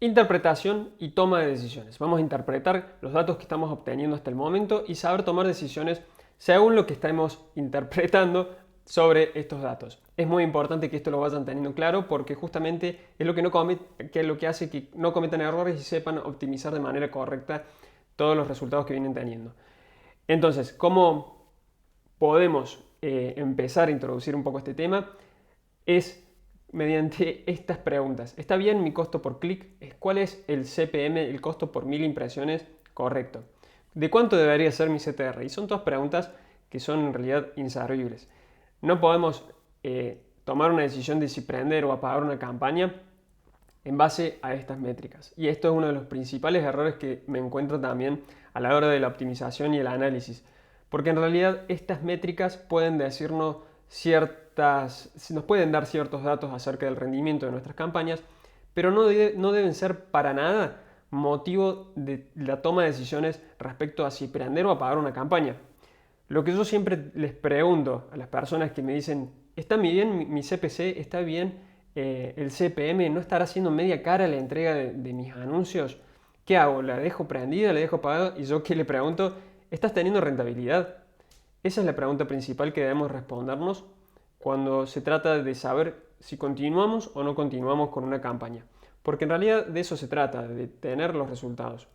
Interpretación y toma de decisiones. Vamos a interpretar los datos que estamos obteniendo hasta el momento y saber tomar decisiones según lo que estemos interpretando sobre estos datos. Es muy importante que esto lo vayan teniendo claro porque justamente es lo que hace que no cometan errores y sepan optimizar de manera correcta todos los resultados que vienen teniendo. Entonces, ¿cómo podemos empezar a introducir un poco este tema? Es mediante estas preguntas. ¿Está bien mi costo por clic? ¿Cuál es el CPM, el costo por 1000 impresiones? Correcto. ¿De cuánto debería ser mi CTR? Y son todas preguntas que son en realidad inservibles. No podemos tomar una decisión de si prender o apagar una campaña en base a estas métricas. Y esto es uno de los principales errores que me encuentro también a la hora de la optimización y el análisis. Porque en realidad estas métricas pueden decirnos nos pueden dar ciertos datos acerca del rendimiento de nuestras campañas, pero no deben ser para nada motivo de la toma de decisiones respecto a si prender o apagar una campaña. Lo que yo siempre les pregunto a las personas que me dicen, ¿está bien mi CPC? ¿Está bien el CPM? ¿No estará haciendo media cara la entrega de mis anuncios? ¿Qué hago? ¿La dejo prendida? ¿La dejo apagada? Y yo que le pregunto, ¿estás teniendo rentabilidad? Esa es la pregunta principal que debemos respondernos cuando se trata de saber si continuamos o no continuamos con una campaña. Porque en realidad de eso se trata, de tener los resultados.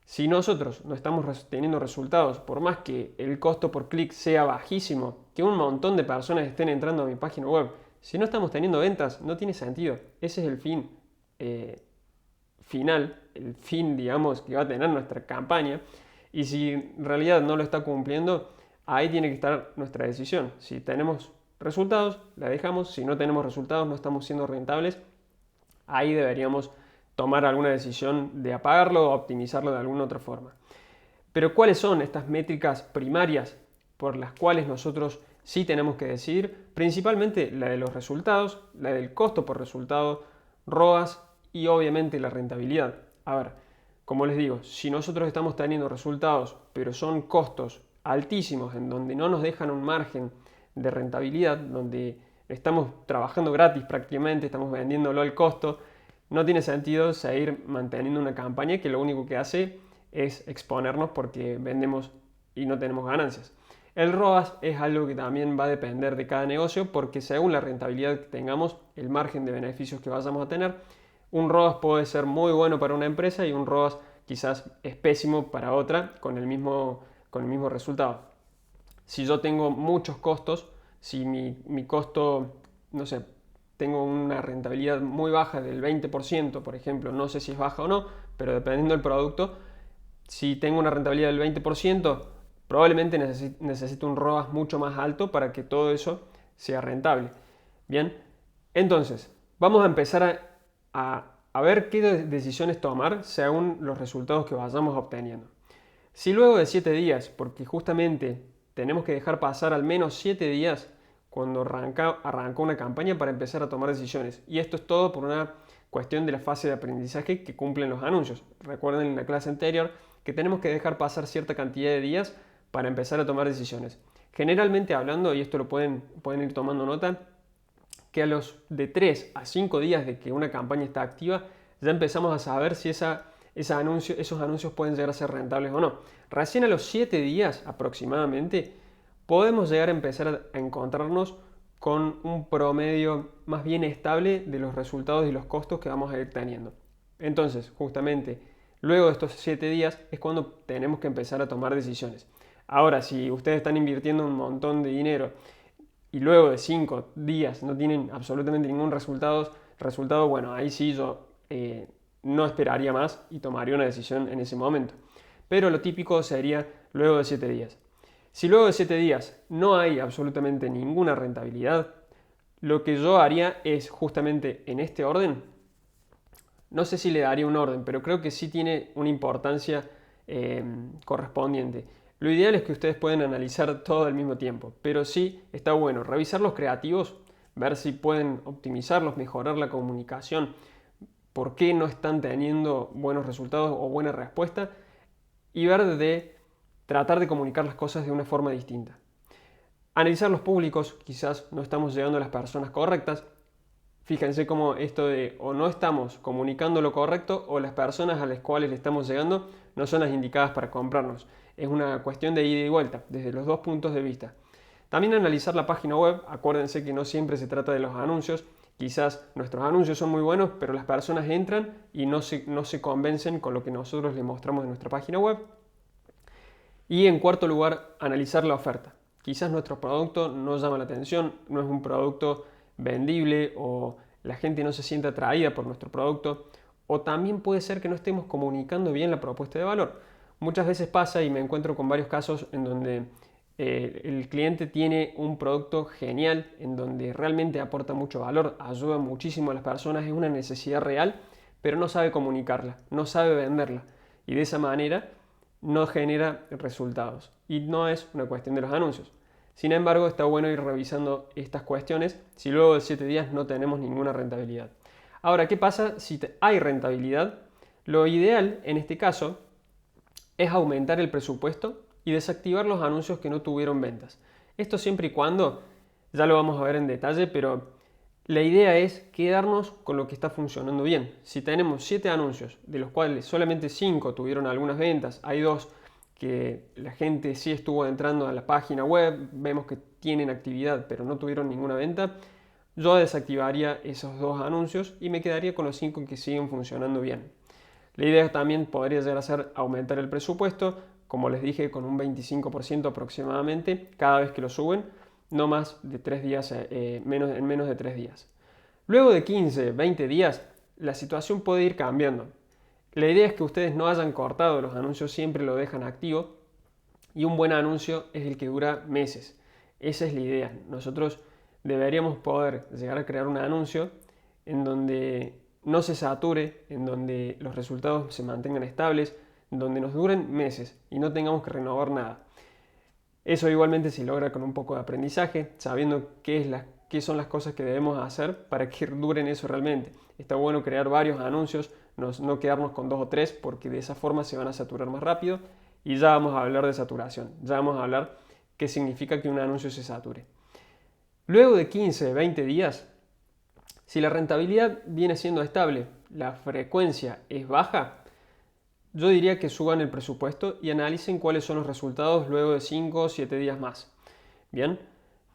Si nosotros no estamos teniendo resultados, por más que el costo por clic sea bajísimo, que un montón de personas estén entrando a mi página web, si no estamos teniendo ventas, no tiene sentido. Ese es el fin final, el fin, digamos, que va a tener nuestra campaña. Y si en realidad no lo está cumpliendo, ahí tiene que estar nuestra decisión. Si tenemos resultados, la dejamos. Si no tenemos resultados, no estamos siendo rentables, ahí deberíamos tomar alguna decisión de apagarlo o optimizarlo de alguna otra forma. Pero ¿cuáles son estas métricas primarias por las cuales nosotros sí tenemos que decidir? Principalmente la de los resultados, la del costo por resultado, ROAS y obviamente la rentabilidad. A ver, como les digo, si nosotros estamos teniendo resultados, pero son costos altísimos en donde no nos dejan un margen de rentabilidad, donde estamos trabajando gratis prácticamente, estamos vendiéndolo al costo, no tiene sentido seguir manteniendo una campaña que lo único que hace es exponernos porque vendemos y no tenemos ganancias. El ROAS es algo que también va a depender de cada negocio porque según la rentabilidad que tengamos, el margen de beneficios que vayamos a tener, un ROAS puede ser muy bueno para una empresa y un ROAS quizás es pésimo para otra con el mismo resultado. Si yo tengo muchos costos, si mi costo, no sé, tengo una rentabilidad muy baja del 20%, por ejemplo, no sé si es baja o no, pero dependiendo del producto, si tengo una rentabilidad del 20%, probablemente necesito un ROAS mucho más alto para que todo eso sea rentable. Bien, entonces, vamos a empezar a ver qué decisiones tomar según los resultados que vayamos obteniendo. Si luego de 7 días, porque justamente tenemos que dejar pasar al menos 7 días cuando arrancó una campaña para empezar a tomar decisiones. Y esto es todo por una cuestión de la fase de aprendizaje que cumplen los anuncios. Recuerden en la clase anterior que tenemos que dejar pasar cierta cantidad de días para empezar a tomar decisiones. Generalmente hablando, y esto lo pueden ir tomando nota, que a los de 3 a 5 días de que una campaña está activa, ya empezamos a saber si esos anuncios pueden llegar a ser rentables o no. Recién a los 7 días aproximadamente podemos llegar a empezar a encontrarnos con un promedio más bien estable de los resultados y los costos que vamos a ir teniendo. Entonces, justamente, luego de estos 7 días es cuando tenemos que empezar a tomar decisiones. Ahora, si ustedes están invirtiendo un montón de dinero y luego de 5 días no tienen absolutamente ningún resultado, bueno, ahí sí yo no esperaría más y tomaría una decisión en ese momento. Pero lo típico sería luego de 7 días. Si luego de 7 días no hay absolutamente ninguna rentabilidad, lo que yo haría es justamente en este orden, no sé si le daría un orden, pero creo que sí tiene una importancia correspondiente. Lo ideal es que ustedes pueden analizar todo al mismo tiempo, pero sí está bueno revisar los creativos, ver si pueden optimizarlos, mejorar la comunicación, por qué no están teniendo buenos resultados o buena respuesta y ver de tratar de comunicar las cosas de una forma distinta. Analizar los públicos, quizás no estamos llegando a las personas correctas, Fíjense cómo esto de o no estamos comunicando lo correcto o las personas a las cuales le estamos llegando no son las indicadas para comprarnos. Es una cuestión de ida y vuelta, desde los dos puntos de vista. También analizar la página web. Acuérdense que no siempre se trata de los anuncios. Quizás nuestros anuncios son muy buenos, pero las personas entran y no se convencen con lo que nosotros les mostramos en nuestra página web. Y en cuarto lugar, analizar la oferta. Quizás nuestro producto no llama la atención, no es un producto vendible o la gente no se siente atraída por nuestro producto, o también puede ser que no estemos comunicando bien la propuesta de valor. Muchas veces pasa y me encuentro con varios casos en donde el cliente tiene un producto genial, en donde realmente aporta mucho valor, ayuda muchísimo a las personas, es una necesidad real, pero no sabe comunicarla, no sabe venderla y de esa manera no genera resultados. Y no es una cuestión de los anuncios. Sin embargo, está bueno ir revisando estas cuestiones si luego de 7 días no tenemos ninguna rentabilidad. Ahora, ¿qué pasa si hay rentabilidad? Lo ideal en este caso es aumentar el presupuesto y desactivar los anuncios que no tuvieron ventas. Esto siempre y cuando, ya lo vamos a ver en detalle, pero la idea es quedarnos con lo que está funcionando bien. Si tenemos 7 anuncios, de los cuales solamente 5 tuvieron algunas ventas, hay 2 que la gente sí estuvo entrando a la página web, vemos que tienen actividad pero no tuvieron ninguna venta, yo desactivaría esos 2 anuncios y me quedaría con los 5 que siguen funcionando bien. La idea también podría llegar a ser aumentar el presupuesto, como les dije, con un 25% aproximadamente cada vez que lo suben, no más de 3 días, en menos de 3 días. Luego de 15, 20 días, la situación puede ir cambiando. La idea es que ustedes no hayan cortado los anuncios, siempre lo dejan activo y un buen anuncio es el que dura meses. Esa es la idea. Nosotros deberíamos poder llegar a crear un anuncio en donde no se sature, en donde los resultados se mantengan estables, en donde nos duren meses y no tengamos que renovar nada. Eso igualmente se logra con un poco de aprendizaje, sabiendo qué son las cosas que debemos hacer para que duren eso realmente. Está bueno crear varios anuncios, no quedarnos con 2 o 3, porque de esa forma se van a saturar más rápido y ya vamos a hablar de saturación, ya vamos a hablar qué significa que un anuncio se sature. Luego de 15, 20 días, si la rentabilidad viene siendo estable, la frecuencia es baja, yo diría que suban el presupuesto y analicen cuáles son los resultados luego de 5 o 7 días más. Bien,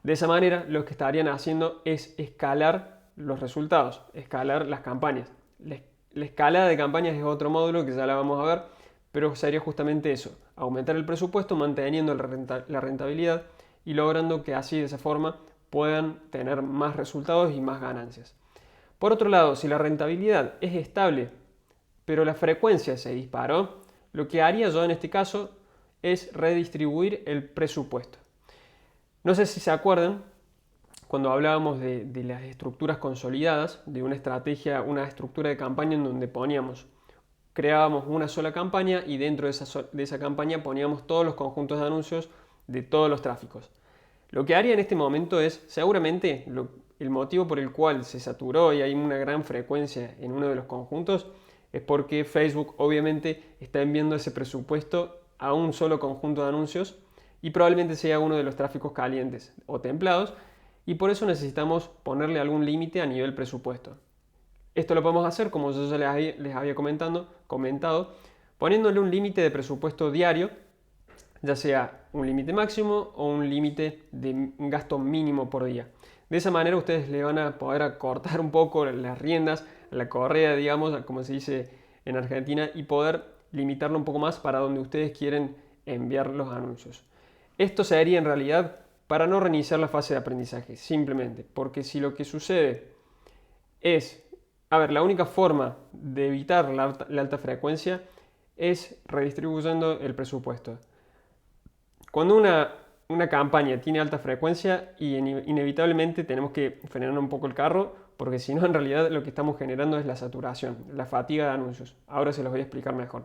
de esa manera lo que estarían haciendo es escalar los resultados, escalar las campañas. La escalada de campañas es otro módulo que ya la vamos a ver, pero sería justamente eso, aumentar el presupuesto manteniendo la rentabilidad y logrando que así de esa forma puedan tener más resultados y más ganancias. Por otro lado, si la rentabilidad es estable, pero la frecuencia se disparó, lo que haría yo en este caso es redistribuir el presupuesto. No sé si se acuerdan, cuando hablábamos de las estructuras consolidadas, de una estrategia, una estructura de campaña en donde creábamos una sola campaña y dentro de esa campaña poníamos todos los conjuntos de anuncios de todos los tráficos. Lo que haría en este momento es, seguramente, el motivo por el cual se saturó y hay una gran frecuencia en uno de los conjuntos es porque Facebook obviamente está enviando ese presupuesto a un solo conjunto de anuncios y probablemente sea uno de los tráficos calientes o templados y por eso necesitamos ponerle algún límite a nivel presupuesto. Esto lo podemos hacer, como yo ya les había comentado, poniéndole un límite de presupuesto diario, ya sea un límite máximo o un límite de un gasto mínimo por día. De esa manera ustedes le van a poder acortar un poco las riendas, la correa, digamos, como se dice en Argentina, y poder limitarlo un poco más para donde ustedes quieren enviar los anuncios. Esto sería en realidad para no reiniciar la fase de aprendizaje, simplemente, porque si lo que sucede es, la única forma de evitar la alta frecuencia es redistribuyendo el presupuesto. Cuando una campaña tiene alta frecuencia y inevitablemente tenemos que frenar un poco el carro porque si no en realidad lo que estamos generando es la saturación, la fatiga de anuncios. Ahora se los voy a explicar mejor.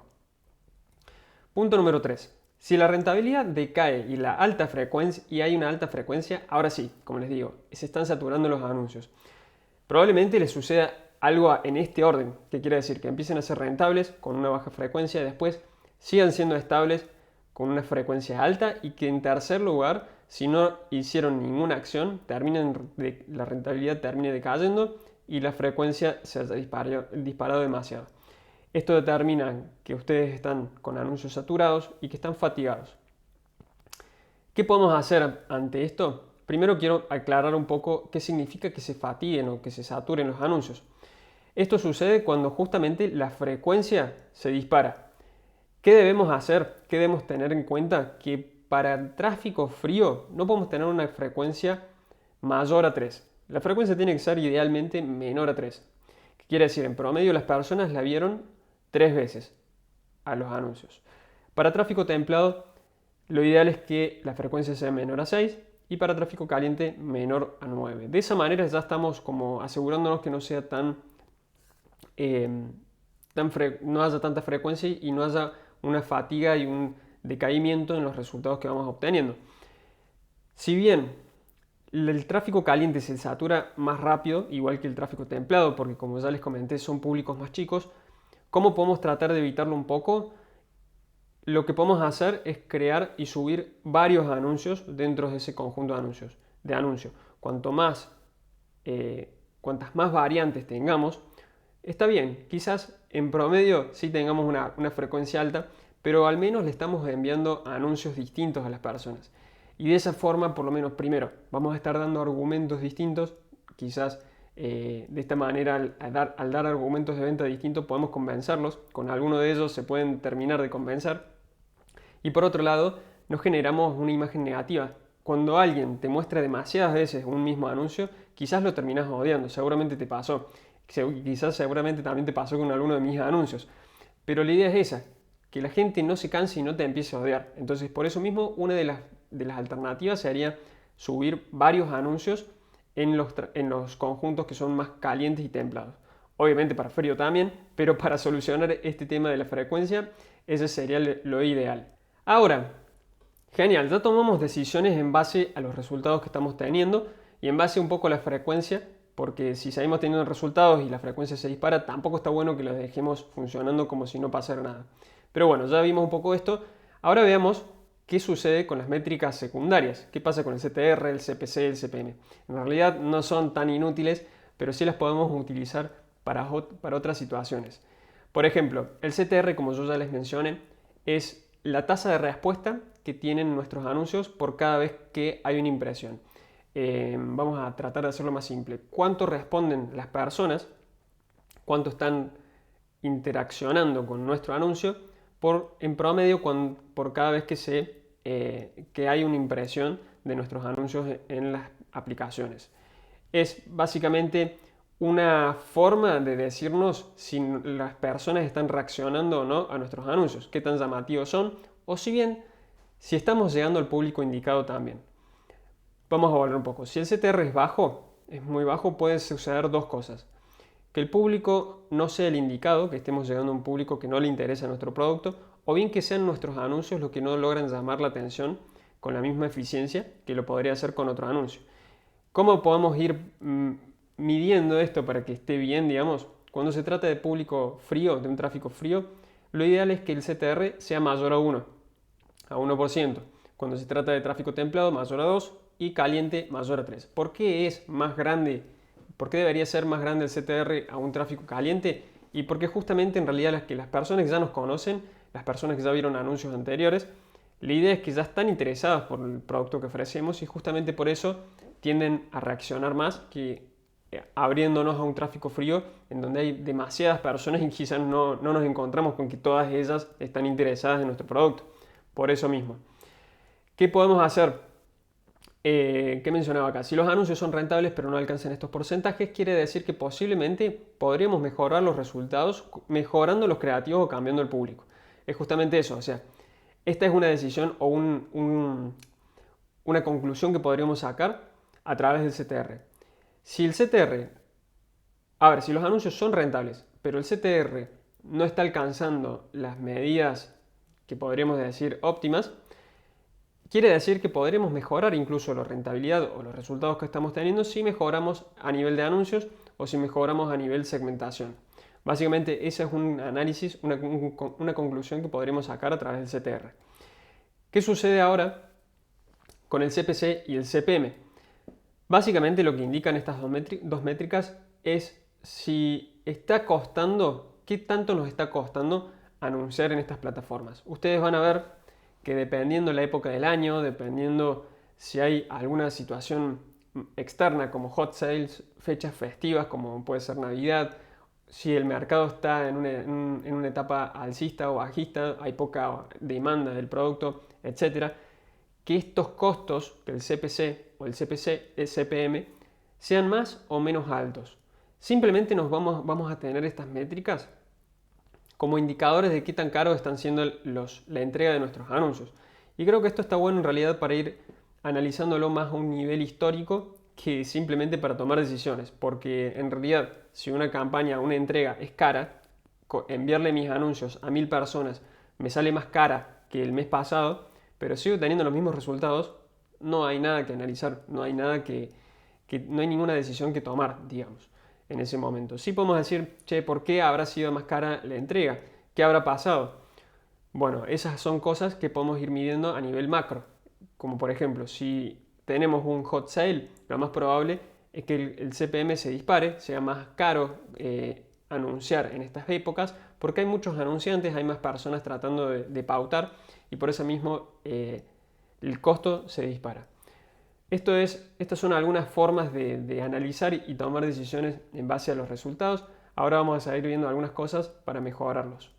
Punto número 3. Si la rentabilidad decae y hay una alta frecuencia, ahora sí, como les digo, se están saturando los anuncios. Probablemente les suceda algo en este orden, que quiere decir que empiecen a ser rentables con una baja frecuencia y después sigan siendo estables con una frecuencia alta y que en tercer lugar, si no hicieron ninguna acción, la rentabilidad termine decayendo y la frecuencia se haya disparado demasiado. Esto determina que ustedes están con anuncios saturados y que están fatigados. ¿Qué podemos hacer ante esto? Primero quiero aclarar un poco qué significa que se fatiguen o que se saturen los anuncios. Esto sucede cuando justamente la frecuencia se dispara. ¿Qué debemos hacer? ¿Qué debemos tener en cuenta? Que para el tráfico frío no podemos tener una frecuencia mayor a 3. La frecuencia tiene que ser idealmente menor a 3. ¿Qué quiere decir? En promedio las personas la vieron 3 veces a los anuncios. Para tráfico templado, lo ideal es que la frecuencia sea menor a 6 y para tráfico caliente menor a 9. De esa manera ya estamos como asegurándonos que no sea no haya tanta frecuencia y no haya una fatiga y un decaimiento en los resultados que vamos obteniendo. Si bien el tráfico caliente se satura más rápido, igual que el tráfico templado, porque como ya les comenté son públicos más chicos, ¿cómo podemos tratar de evitarlo un poco? Lo que podemos hacer es crear y subir varios anuncios dentro de ese conjunto de anuncios. Cuantas más variantes tengamos, está bien, quizás en promedio sí tengamos una frecuencia alta, pero al menos le estamos enviando anuncios distintos a las personas. Y de esa forma, por lo menos primero, vamos a estar dando argumentos distintos, quizás de esta manera al dar argumentos de venta distintos podemos convencerlos, con alguno de ellos se pueden terminar de convencer. Y por otro lado, no generamos una imagen negativa. Cuando alguien te muestra demasiadas veces un mismo anuncio, quizás lo terminas odiando, seguramente te pasó. Quizás seguramente también te pasó con alguno de mis anuncios. Pero la idea es esa, que la gente no se canse y no te empiece a odiar. Entonces, por eso mismo, una de las alternativas sería subir varios anuncios en los conjuntos que son más calientes y templados. Obviamente para frío también, pero para solucionar este tema de la frecuencia, ese sería lo ideal. Ahora, genial, ya tomamos decisiones en base a los resultados que estamos teniendo y en base un poco a la frecuencia, porque si seguimos teniendo resultados y la frecuencia se dispara, tampoco está bueno que los dejemos funcionando como si no pasara nada. Pero bueno, ya vimos un poco esto. Ahora veamos qué sucede con las métricas secundarias. ¿Qué pasa con el CTR, el CPC, el CPM? En realidad no son tan inútiles, pero sí las podemos utilizar para otras situaciones. Por ejemplo, el CTR, como yo ya les mencioné, es la tasa de respuesta que tienen nuestros anuncios por cada vez que hay una impresión. Vamos a tratar de hacerlo más simple. ¿Cuánto responden las personas? ¿Cuánto están interaccionando con nuestro anuncio? En promedio por cada vez que hay una impresión de nuestros anuncios en las aplicaciones. Es básicamente una forma de decirnos si las personas están reaccionando o no a nuestros anuncios, qué tan llamativos son, o si estamos llegando al público indicado también. Vamos a volver un poco. Si el CTR es bajo, es muy bajo, puede suceder dos cosas. Que el público no sea el indicado, que estemos llegando a un público que no le interesa nuestro producto, o bien que sean nuestros anuncios los que no logran llamar la atención con la misma eficiencia que lo podría hacer con otro anuncio. ¿Cómo podemos ir midiendo esto para que esté bien, digamos? Cuando se trata de público frío, de un tráfico frío, lo ideal es que el CTR sea mayor a 1%. Cuando se trata de tráfico templado, mayor a 2 y caliente, mayor a 3. ¿Por qué es más grande? ¿Por qué debería ser más grande el CTR a un tráfico caliente? Y porque justamente en realidad las personas que ya nos conocen, las personas que ya vieron anuncios anteriores, la idea es que ya están interesadas por el producto que ofrecemos y justamente por eso tienden a reaccionar más que abriéndonos a un tráfico frío en donde hay demasiadas personas y quizás no nos encontramos con que todas ellas están interesadas en nuestro producto. Por eso mismo. ¿Qué podemos hacer? ¿Qué mencionaba acá? Si los anuncios son rentables pero no alcanzan estos porcentajes, quiere decir que posiblemente podríamos mejorar los resultados mejorando los creativos o cambiando el público. Es justamente eso, o sea, esta es una decisión o una conclusión que podríamos sacar a través del CTR. Si el CTR, si los anuncios son rentables, pero el CTR no está alcanzando las medidas que podríamos decir óptimas, quiere decir que podremos mejorar incluso la rentabilidad o los resultados que estamos teniendo si mejoramos a nivel de anuncios o si mejoramos a nivel segmentación. Básicamente ese es un análisis, una conclusión que podremos sacar a través del CTR. ¿Qué sucede ahora con el CPC y el CPM? Básicamente lo que indican estas dos métricas es si está costando, qué tanto nos está costando anunciar en estas plataformas. Ustedes van a ver que dependiendo la época del año, dependiendo si hay alguna situación externa como hot sales, fechas festivas como puede ser Navidad, si el mercado está en una etapa alcista o bajista, hay poca demanda del producto, etcétera, que estos costos del CPC o el CPC, el CPM, sean más o menos altos. Simplemente vamos a tener estas métricas como indicadores de qué tan caros están siendo la entrega de nuestros anuncios. Y creo que esto está bueno en realidad para ir analizándolo más a un nivel histórico que simplemente para tomar decisiones. Porque en realidad, si una campaña, una entrega es cara, enviarle mis anuncios a 1000 personas me sale más cara que el mes pasado, pero sigo teniendo los mismos resultados, no hay nada que analizar, no hay nada no hay ninguna decisión que tomar, digamos, en ese momento. Sí podemos decir, che, ¿por qué habrá sido más cara la entrega? ¿Qué habrá pasado? Bueno, esas son cosas que podemos ir midiendo a nivel macro. Como por ejemplo, si tenemos un hot sale, lo más probable es que el CPM se dispare, sea más caro anunciar en estas épocas, porque hay muchos anunciantes, hay más personas tratando de pautar y por eso mismo el costo se dispara. Estas son algunas formas de analizar y tomar decisiones en base a los resultados. Ahora vamos a ir viendo algunas cosas para mejorarlos.